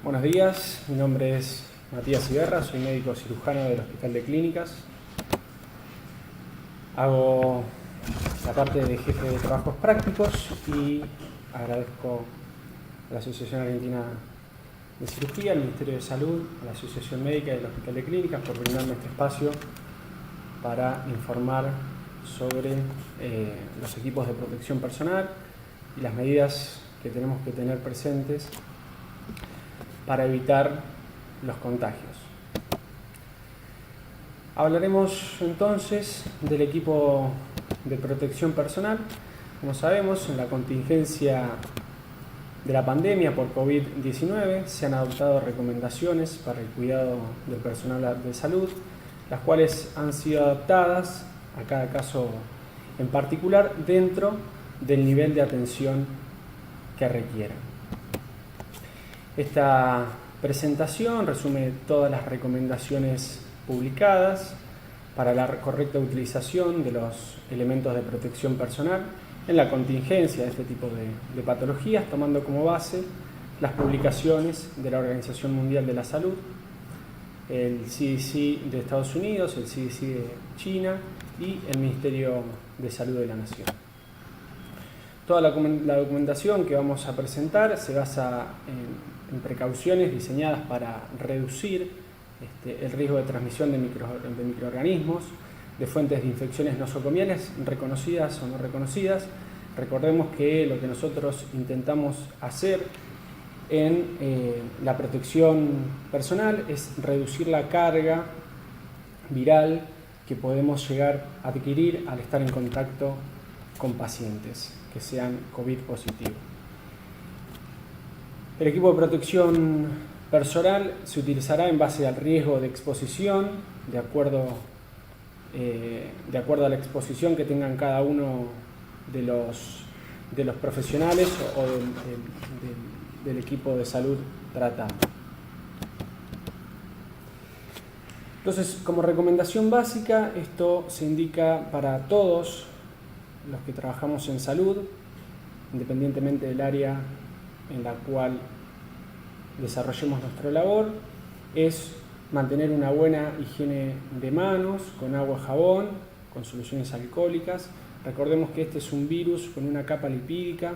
Buenos días, mi nombre es Matías Iberra, soy médico cirujano del Hospital de Clínicas. Hago la parte de jefe de trabajos prácticos y agradezco a la Asociación Argentina de Cirugía, al Ministerio de Salud, a la Asociación Médica del Hospital de Clínicas por brindarme este espacio para informar sobre los equipos de protección personal y las medidas que tenemos que tener presentes para evitar los contagios. Hablaremos entonces del equipo de protección personal. Como sabemos, en la contingencia de la pandemia por COVID-19 se han adoptado recomendaciones para el cuidado del personal de salud, las cuales han sido adaptadas a cada caso en particular dentro del nivel de atención que requieran. Esta presentación resume todas las recomendaciones publicadas para la correcta utilización de los elementos de protección personal en la contingencia de este tipo de patologías, tomando como base las publicaciones de la Organización Mundial de la Salud, el CDC de Estados Unidos, el CDC de China y el Ministerio de Salud de la Nación. Toda la documentación que vamos a presentar se basa en precauciones diseñadas para reducir el riesgo de transmisión de microorganismos, de fuentes de infecciones nosocomiales reconocidas o no reconocidas. Recordemos que lo que nosotros intentamos hacer en la protección personal es reducir la carga viral que podemos llegar a adquirir al estar en contacto con pacientes que sean COVID positivos. El equipo de protección personal se utilizará en base al riesgo de exposición, de acuerdo a la exposición que tengan cada uno de los profesionales o del equipo de salud tratado. Entonces, como recomendación básica, esto se indica para todos los que trabajamos en salud, independientemente del área en la cual desarrollemos nuestra labor, es mantener una buena higiene de manos con agua y jabón, con soluciones alcohólicas. Recordemos que este es un virus con una capa lipídica,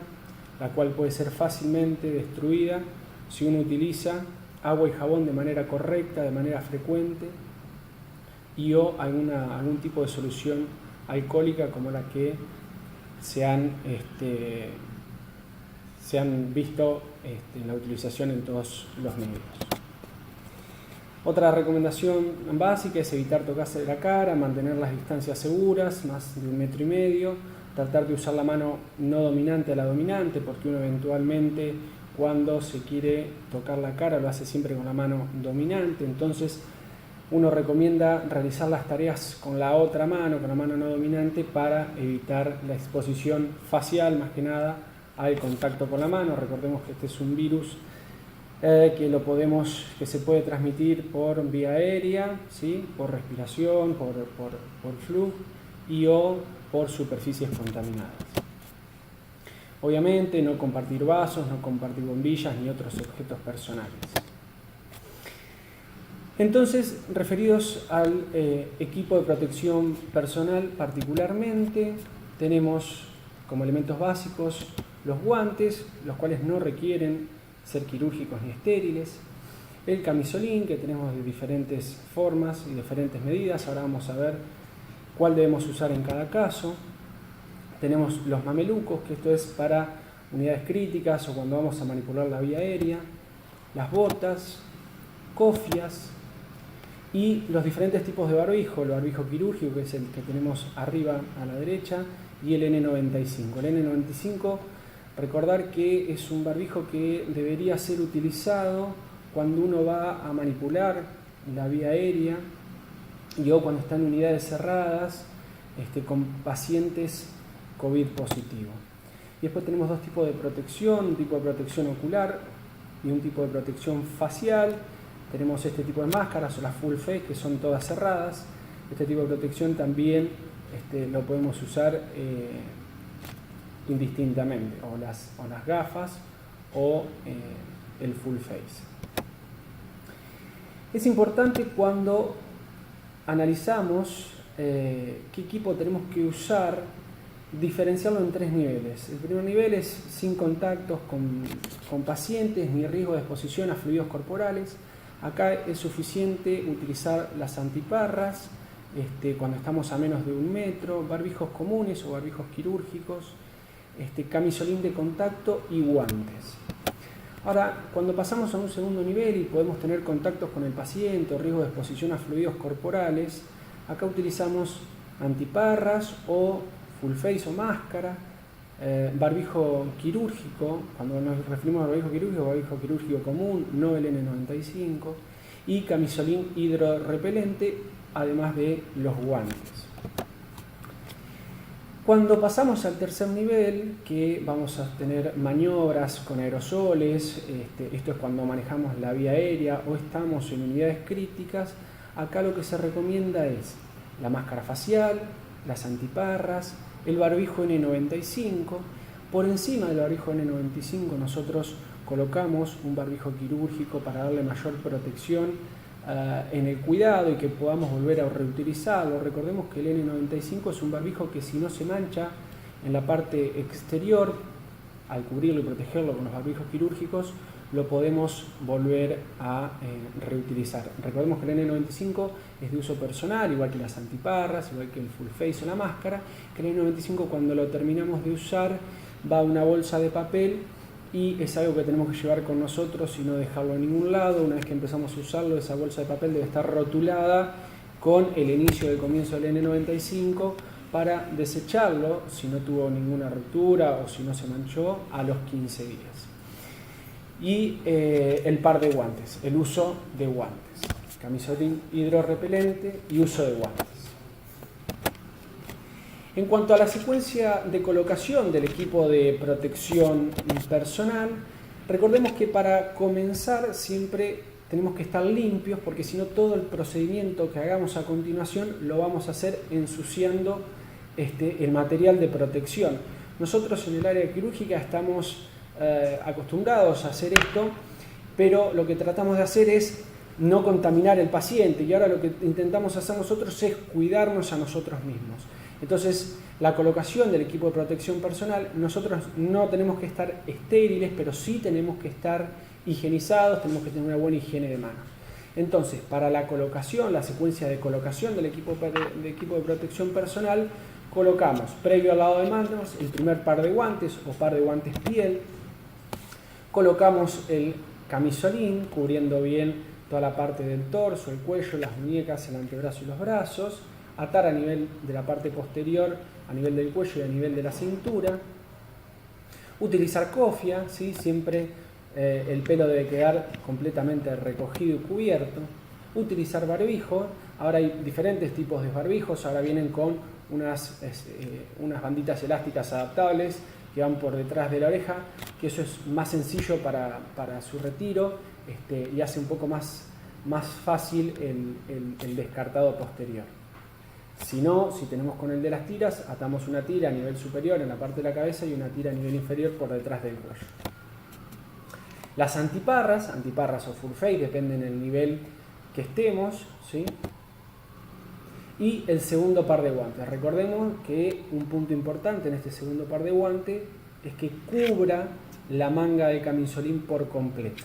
la cual puede ser fácilmente destruida si uno utiliza agua y jabón de manera correcta, de manera frecuente, y o algún tipo de solución alcohólica como la que se han visto en la utilización en todos los medios. Otra recomendación básica es evitar tocarse la cara, mantener las distancias seguras, más de 1,5 metros, tratar de usar la mano no dominante a la dominante, porque uno eventualmente cuando se quiere tocar la cara lo hace siempre con la mano dominante, entonces uno recomienda realizar las tareas con la otra mano, con la mano no dominante, para evitar la exposición facial, más que nada, al contacto con la mano. Recordemos que este es un virus que se puede transmitir por vía aérea, ¿sí? Por respiración, por flujo y o por superficies contaminadas. Obviamente no compartir vasos, no compartir bombillas ni otros objetos personales. Entonces, referidos al equipo de protección personal particularmente, tenemos como elementos básicos los guantes, los cuales no requieren ser quirúrgicos ni estériles, el camisolín, que tenemos de diferentes formas y diferentes medidas, ahora vamos a ver cuál debemos usar en cada caso. Tenemos los mamelucos, que esto es para unidades críticas o cuando vamos a manipular la vía aérea, las botas, cofias y los diferentes tipos de barbijo, el barbijo quirúrgico, que es el que tenemos arriba a la derecha, y el N95. El N95, recordar que es un barbijo que debería ser utilizado cuando uno va a manipular la vía aérea y o cuando están en unidades cerradas con pacientes COVID positivo. Y después tenemos dos tipos de protección, un tipo de protección ocular y un tipo de protección facial. Tenemos este tipo de máscaras o las full face, que son todas cerradas. Este tipo de protección también lo podemos usar indistintamente, o las gafas o el full face. Es importante cuando analizamos qué equipo tenemos que usar, diferenciarlo en 3 niveles. El primer nivel es sin contactos con pacientes ni riesgo de exposición a fluidos corporales. Acá es suficiente utilizar las antiparras cuando estamos a menos de 1 metro, barbijos comunes o barbijos quirúrgicos, camisolín de contacto y guantes. Ahora, cuando pasamos a un segundo nivel y podemos tener contactos con el paciente o riesgo de exposición a fluidos corporales, acá utilizamos antiparras o full face o máscara, barbijo quirúrgico, cuando nos referimos a barbijo quirúrgico común, no el N95, y camisolín hidrorrepelente, además de los guantes. Cuando pasamos al tercer nivel, que vamos a tener maniobras con aerosoles, esto es cuando manejamos la vía aérea o estamos en unidades críticas, acá lo que se recomienda es la máscara facial, las antiparras, el barbijo N95. Por encima del barbijo N95 nosotros colocamos un barbijo quirúrgico para darle mayor protección en el cuidado y que podamos volver a reutilizarlo. Recordemos que el N95 es un barbijo que si no se mancha en la parte exterior, al cubrirlo y protegerlo con los barbijos quirúrgicos, lo podemos volver a reutilizar. Recordemos que el N95 es de uso personal, igual que las antiparras, igual que el full face o la máscara, que el N95 cuando lo terminamos de usar va a una bolsa de papel y es algo que tenemos que llevar con nosotros y no dejarlo en ningún lado. Una vez que empezamos a usarlo, esa bolsa de papel debe estar rotulada con el inicio del comienzo del N95 para desecharlo si no tuvo ninguna ruptura o si no se manchó a los 15 días. Y el par de guantes, el uso de guantes, camisolín hidrorrepelente y uso de guantes. En cuanto a la secuencia de colocación del equipo de protección personal, recordemos que para comenzar siempre tenemos que estar limpios, porque si no todo el procedimiento que hagamos a continuación lo vamos a hacer ensuciando el material de protección. Nosotros en el área quirúrgica estamos acostumbrados a hacer esto, pero lo que tratamos de hacer es no contaminar el paciente, y ahora lo que intentamos hacer nosotros es cuidarnos a nosotros mismos. Entonces, la colocación del equipo de protección personal, nosotros no tenemos que estar estériles, pero sí tenemos que estar higienizados, tenemos que tener una buena higiene de manos. Entonces, para la colocación, la secuencia de colocación del equipo de protección personal, colocamos, previo al lavado de manos, el primer par de guantes o par de guantes piel, colocamos el camisolín, cubriendo bien toda la parte del torso, el cuello, las muñecas, el antebrazo y los brazos, atar a nivel de la parte posterior, a nivel del cuello y a nivel de la cintura, utilizar cofia, ¿sí? Siempre el pelo debe quedar completamente recogido y cubierto, utilizar barbijo. Ahora hay diferentes tipos de barbijos, ahora vienen con unas banditas elásticas adaptables que van por detrás de la oreja, que eso es más sencillo para su retiro y hace un poco más fácil el descartado posterior. Si no, si tenemos con el de las tiras, atamos una tira a nivel superior en la parte de la cabeza y una tira a nivel inferior por detrás del cuello. Las antiparras o full face, dependen del nivel que estemos, ¿sí? Y el segundo par de guantes. Recordemos que un punto importante en este segundo par de guantes es que cubra la manga de camisolín por completo.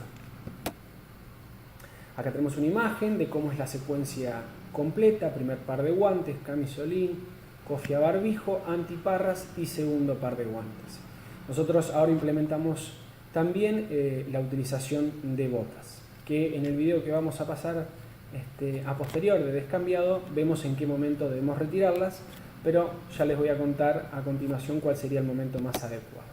Acá tenemos una imagen de cómo es la secuencia completa: primer par de guantes, camisolín, cofia barbijo, antiparras y segundo par de guantes. Nosotros ahora implementamos también la utilización de botas, que en el video que vamos a pasar a posterior de descambiado vemos en qué momento debemos retirarlas, pero ya les voy a contar a continuación cuál sería el momento más adecuado.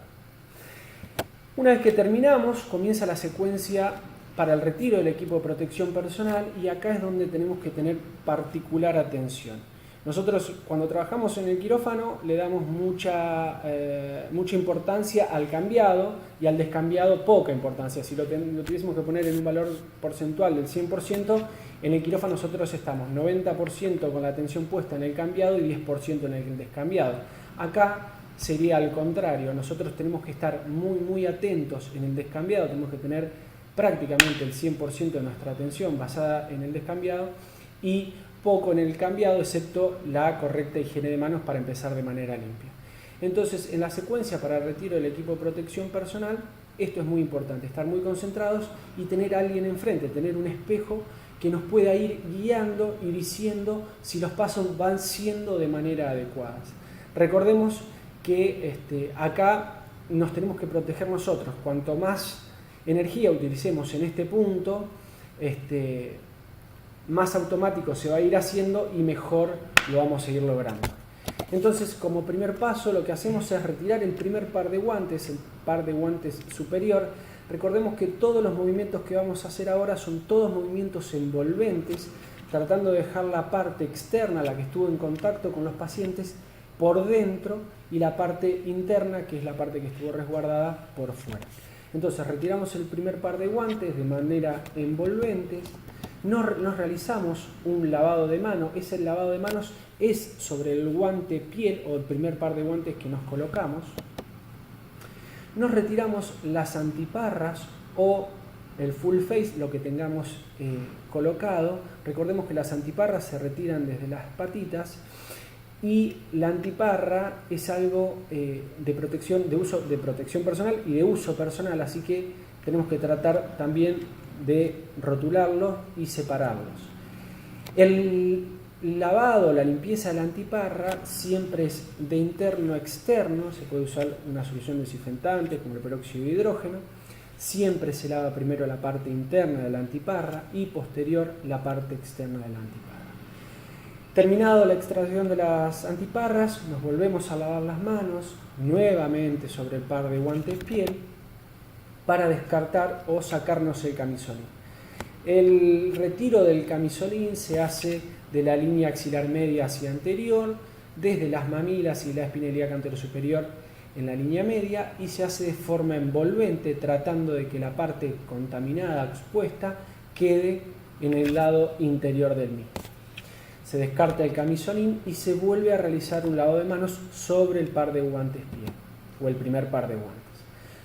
Una vez que terminamos, comienza la secuencia para el retiro del equipo de protección personal, y acá es donde tenemos que tener particular atención. Nosotros cuando trabajamos en el quirófano le damos mucha importancia al cambiado y al descambiado poca importancia. Si lo tuviésemos que poner en un valor porcentual del 100%, en el quirófano nosotros estamos 90% con la atención puesta en el cambiado y 10% en el descambiado. Acá sería al contrario, nosotros tenemos que estar muy atentos en el descambiado, tenemos que tener prácticamente el 100% de nuestra atención basada en el descambiado y poco en el cambiado, excepto la correcta higiene de manos para empezar de manera limpia. Entonces, en la secuencia para el retiro del equipo de protección personal, esto es muy importante, estar muy concentrados y tener a alguien enfrente, tener un espejo que nos pueda ir guiando y diciendo si los pasos van siendo de manera adecuada. Recordemos que acá nos tenemos que proteger nosotros. Cuanto más energía utilicemos en este punto, más automático se va a ir haciendo y mejor lo vamos a ir logrando. Entonces, como primer paso, lo que hacemos es retirar el primer par de guantes, el par de guantes superior. Recordemos que todos los movimientos que vamos a hacer ahora son todos movimientos envolventes, tratando de dejar la parte externa, la que estuvo en contacto con los pacientes, por dentro, y la parte interna, que es la parte que estuvo resguardada, por fuera. Entonces retiramos el primer par de guantes de manera envolvente, nos realizamos un lavado de manos. Ese lavado de manos es sobre el guante piel o el primer par de guantes que nos colocamos. Nos retiramos las antiparras o el full face, lo que tengamos colocado. Recordemos que las antiparras se retiran desde las patitas y la antiparra es algo de protección, de uso de protección personal y de uso personal, así que tenemos que tratar también de rotularlos y separarlos. El lavado, la limpieza de la antiparra siempre es de interno a externo. Se puede usar una solución desinfectante como el peróxido de hidrógeno. Siempre se lava primero la parte interna de la antiparra y posterior la parte externa de la antiparra. Terminado la extracción de las antiparras, nos volvemos a lavar las manos nuevamente sobre el par de guantes piel para descartar o sacarnos el camisolín. El retiro del camisolín se hace de la línea axilar media hacia anterior, desde las mamilas y la espina ilíaca anterosuperior en la línea media, y se hace de forma envolvente, tratando de que la parte contaminada, expuesta, quede en el lado interior del mismo. Se descarta el camisolín y se vuelve a realizar un lavado de manos sobre el par de guantes piel, o el primer par de guantes.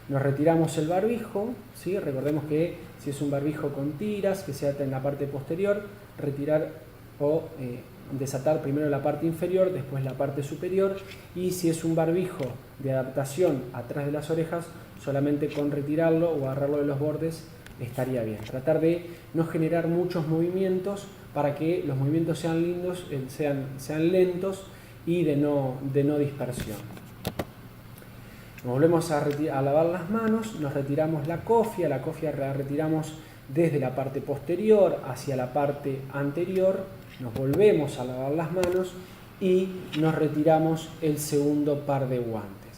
Nos retiramos el barbijo, ¿sí? Recordemos que si es un barbijo con tiras, que se ata en la parte posterior, retirar o desatar primero la parte inferior, después la parte superior, y si es un barbijo de adaptación atrás de las orejas, solamente con retirarlo o agarrarlo de los bordes estaría bien. Tratar de no generar muchos movimientos para que los movimientos sean lindos, sean lentos y de no dispersión. Nos volvemos a lavar las manos, nos retiramos la cofia la retiramos desde la parte posterior hacia la parte anterior, nos volvemos a lavar las manos y nos retiramos el segundo par de guantes.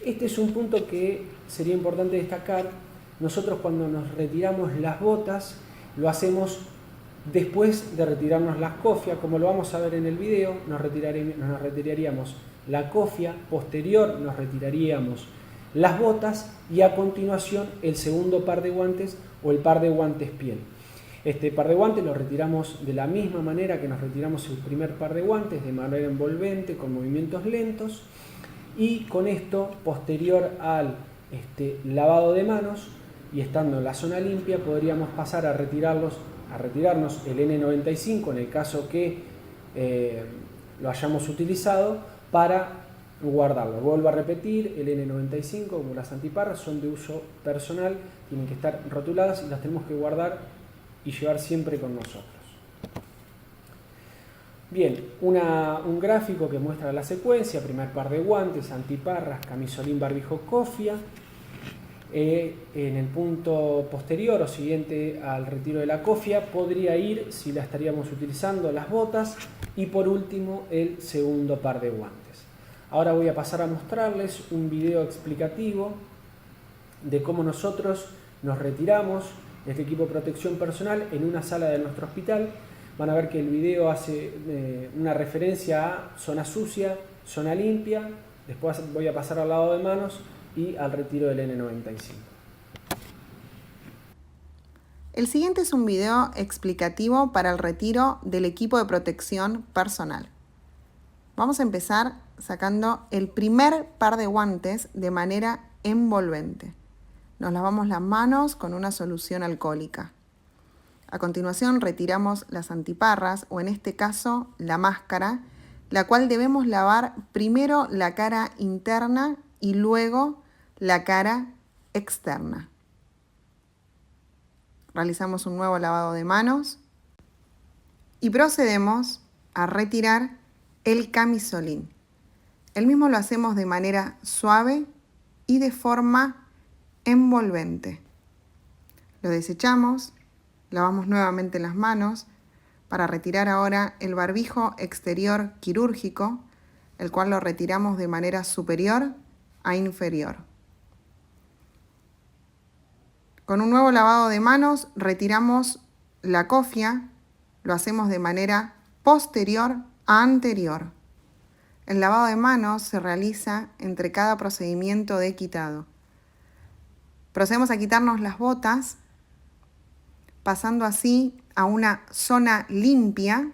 Este es un punto que sería importante destacar. Nosotros cuando nos retiramos las botas lo hacemos después de retirarnos las cofias, como lo vamos a ver en el video. Nos retiraríamos la cofia, posterior nos retiraríamos las botas y a continuación el segundo par de guantes o el par de guantes piel. Este par de guantes lo retiramos de la misma manera que nos retiramos el primer par de guantes, de manera envolvente, con movimientos lentos, y con esto, posterior al lavado de manos y estando en la zona limpia, podríamos pasar a retirarnos el N95 en el caso que lo hayamos utilizado, para guardarlo. Vuelvo a repetir, el N95 como las antiparras son de uso personal, tienen que estar rotuladas y las tenemos que guardar y llevar siempre con nosotros. Bien, un gráfico que muestra la secuencia: primer par de guantes, antiparras, camisolín, barbijo, cofia. En el punto posterior o siguiente al retiro de la cofia podría ir, si la estaríamos utilizando, las botas, y por último el segundo par de guantes. Ahora voy a pasar a mostrarles un video explicativo de cómo nosotros nos retiramos este equipo de protección personal en una sala de nuestro hospital. Van a ver que el video hace una referencia a zona sucia, zona limpia. Después voy a pasar al lavado de manos y al retiro del N95. El siguiente es un video explicativo para el retiro del equipo de protección personal. Vamos a empezar sacando el primer par de guantes de manera envolvente. Nos lavamos las manos con una solución alcohólica. A continuación retiramos las antiparras, o en este caso la máscara, la cual debemos lavar primero la cara interna y luego la cara externa. Realizamos un nuevo lavado de manos y procedemos a retirar el camisolín. El mismo lo hacemos de manera suave y de forma envolvente. Lo desechamos, lavamos nuevamente las manos para retirar ahora el barbijo exterior quirúrgico, el cual lo retiramos de manera superior a inferior. Con un nuevo lavado de manos retiramos la cofia, lo hacemos de manera posterior a anterior. El lavado de manos se realiza entre cada procedimiento de quitado. Procedemos a quitarnos las botas, pasando así a una zona limpia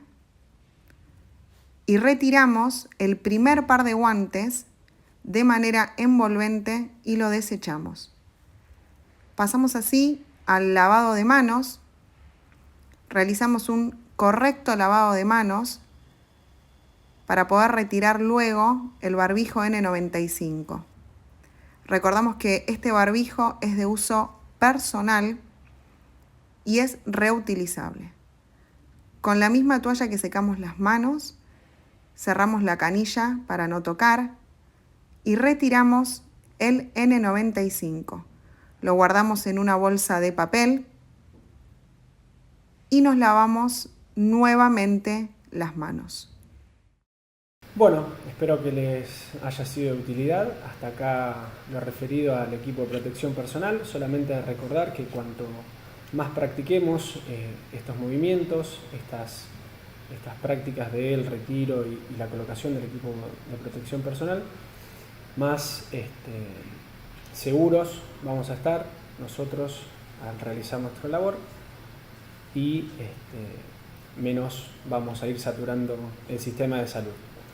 y retiramos el primer par de guantes de manera envolvente y lo desechamos. Pasamos así al lavado de manos, realizamos un correcto lavado de manos para poder retirar luego el barbijo N95. Recordamos que este barbijo es de uso personal y es reutilizable. Con la misma toalla que secamos las manos, cerramos la canilla para no tocar y retiramos el N95. Lo guardamos en una bolsa de papel y nos lavamos nuevamente las manos. Bueno, espero que les haya sido de utilidad. Hasta acá lo referido al equipo de protección personal. Solamente recordar que cuanto más practiquemos estos movimientos, estas prácticas del retiro y la colocación del equipo de protección personal, más seguros vamos a estar nosotros al realizar nuestra labor y menos vamos a ir saturando el sistema de salud.